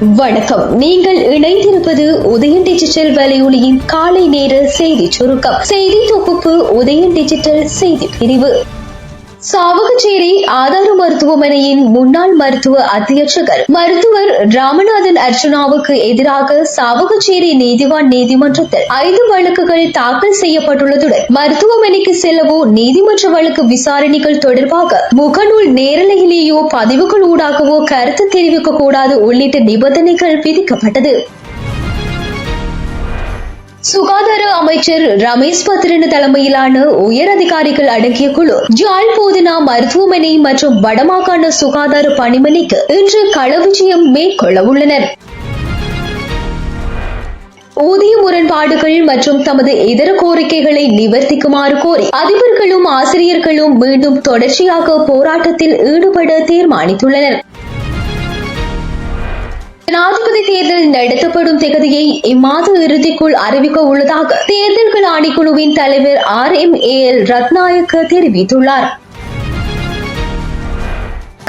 வணக்கம். நீங்கள் இணைந்திருப்பது உதயன் டிஜிட்டல் வலையொலியின் காலை நேர செய்தி சுருக்கம். செய்தி தொகுப்பு உதயன் டிஜிட்டல் செய்தி பிரிவு. சாவகச்சேரி ஆதார மருத்துவமனையின் முன்னாள் மருத்துவ அத்தியட்சகர் மருத்துவர் ராமநாதன் அர்ஜுனாவுக்கு எதிராக சாவகச்சேரி நீதிவான் நீதிமன்றத்தில் 5 வழக்குகள் தாக்கல் செய்யப்பட்டுள்ளதுடன் மருத்துவமனைக்கு செல்லவோ நீதிமன்ற வழக்கு விசாரணைகள் தொடர்பாக முகநூல் நேரலையிலேயோ பதிவுகள் ஊடாகவோ கருத்து தெரிவிக்க கூடாது உள்ளிட்ட நிபந்தனைகள் விதிக்கப்பட்டது. சுகாதார அமைச்சர் ரமேஷ் பத்ரன் தலைமையிலான உயர் அதிகாரிகள் அடங்கிய குழு ஜாழ் போதனா மருத்துவமனை மற்றும் வடமாகாண சுகாதார பணிமனைக்கு இன்று கள விஜயம் மேற்கொள்ள உள்ளனர். ஊதிய முரண்பாடுகள் மற்றும் தமது இதர கோரிக்கைகளை நிவர்த்திக்குமாறு கோரி அதிபர்களும் ஆசிரியர்களும் மீண்டும் தொடர்ச்சியாக போராட்டத்தில் ஈடுபட தீர்மானித்துள்ளனர். ஜனாதிபதி தேர்தல் நடத்தப்படும் தேதியை இம்மாத இறுதிக்குள் அறிவிக்க உள்ளதாக தேர்தல்கள் ஆணைக்குழுவின் தலைவர் RMAL ரத்நாயக்க தெரிவித்துள்ளார்.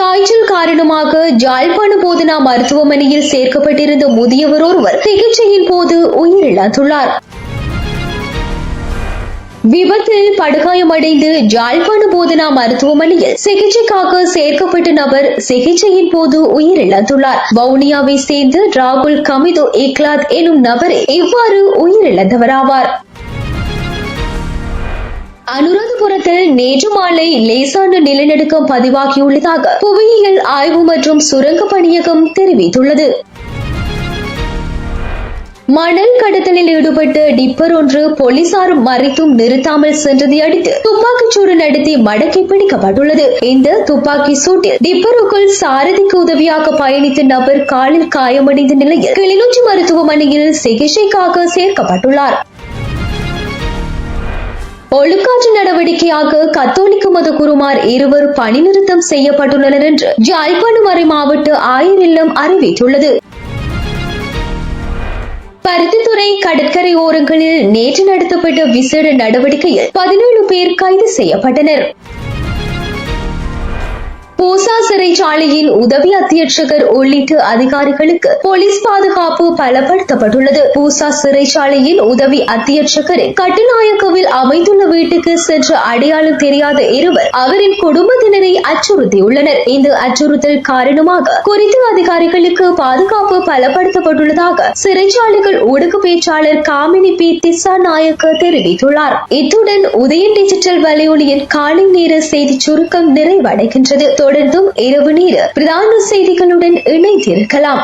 காய்ச்சல் காரணமாக யாழ்ப்பாண போதனா மருத்துவமனையில் சேர்க்கப்பட்டிருந்த முதியவர் ஒருவர் சிகிச்சையின் போது உயிரிழந்துள்ளார். விபத்தில் படுகாயமடைந்து யாழ்ப்பாண போதனா மருத்துவமனையில் சிகிச்சைக்காக சேர்க்கப்பட்ட நபர் சிகிச்சையின் போது உயிரிழந்துள்ளார். வவுனியாவை சேர்ந்த ராகுல் கமிதோ இக்லாத் எனும் நபரே இவ்வாறு உயிரிழந்தவராவார். அனுராதபுரத்தில் நேற்று மாலை லேசான நிலநடுக்கம் பதிவாகியுள்ளதாக புவியியல் ஆய்வு மற்றும் சுரங்க பணியகம் தெரிவித்துள்ளது. மணல் கடத்தலில் ஈடுபட்ட டிப்பர் ஒன்று போலீசார் மறைத்தும் நிறுத்தாமல் சென்றதை அடுத்து துப்பாக்கிச்சூடு நடத்தி மடக்கி பிடிக்கப்பட்டுள்ளது. இந்த துப்பாக்கி சூட்டில் டிப்பருக்குள் சாரதிக்கு உதவியாக பயணித்த நபர் காலில் காயமடைந்த நிலையில் கிளிநொச்சி மருத்துவமனையில் சிகிச்சைக்காக சேர்க்கப்பட்டுள்ளார். ஒழுக்காற்று நடவடிக்கையாக கத்தோலிக்க மத குருமார் 2 பணி நிறுத்தம் செய்யப்பட்டுள்ளனர் என்று யாழ்ப்பாண மறை மாவட்ட ஆயர் இல்லம் அறிவித்துள்ளது. பருத்தித்துறை கடற்கரை ஓரங்களில் நேற்று நடத்தப்பட்ட விசேட நடவடிக்கையில் 17 பேர் கைது செய்யப்பட்டனர். பூசா சிறைச்சாலையின் உதவி அத்தியட்சகர் உள்ளிட்ட அதிகாரிகளுக்கு போலீஸ் பாதுகாப்பு பலப்படுத்தப்பட்டுள்ளது. பூசா சிறைச்சாலையின் உதவி அத்தியட்சகரின் கட்டுநாயக்கவில் அமைந்துள்ள வீட்டுக்கு சென்ற அடையாளம் தெரியாத 2 அவரின் குடும்பத்தினரை அச்சுறுத்தியுள்ளனர். இந்த அச்சுறுத்தல் காரணமாக குறித்த அதிகாரிகளுக்கு பாதுகாப்பு பலப்படுத்தப்பட்டுள்ளதாக சிறைச்சாலைகள் ஊடக பேச்சாளர் காமினி பி திசாநாயக்க தெரிவித்துள்ளார். இத்துடன் உதயன் டிஜிட்டல் வலையொலியின் காலை நேர செய்தி சுருக்கம் நிறைவடைகின்றது. தொடர்ந்தும் இரவு நேர பிரதான செய்திகளுடன் இணைந்திருக்கலாம்.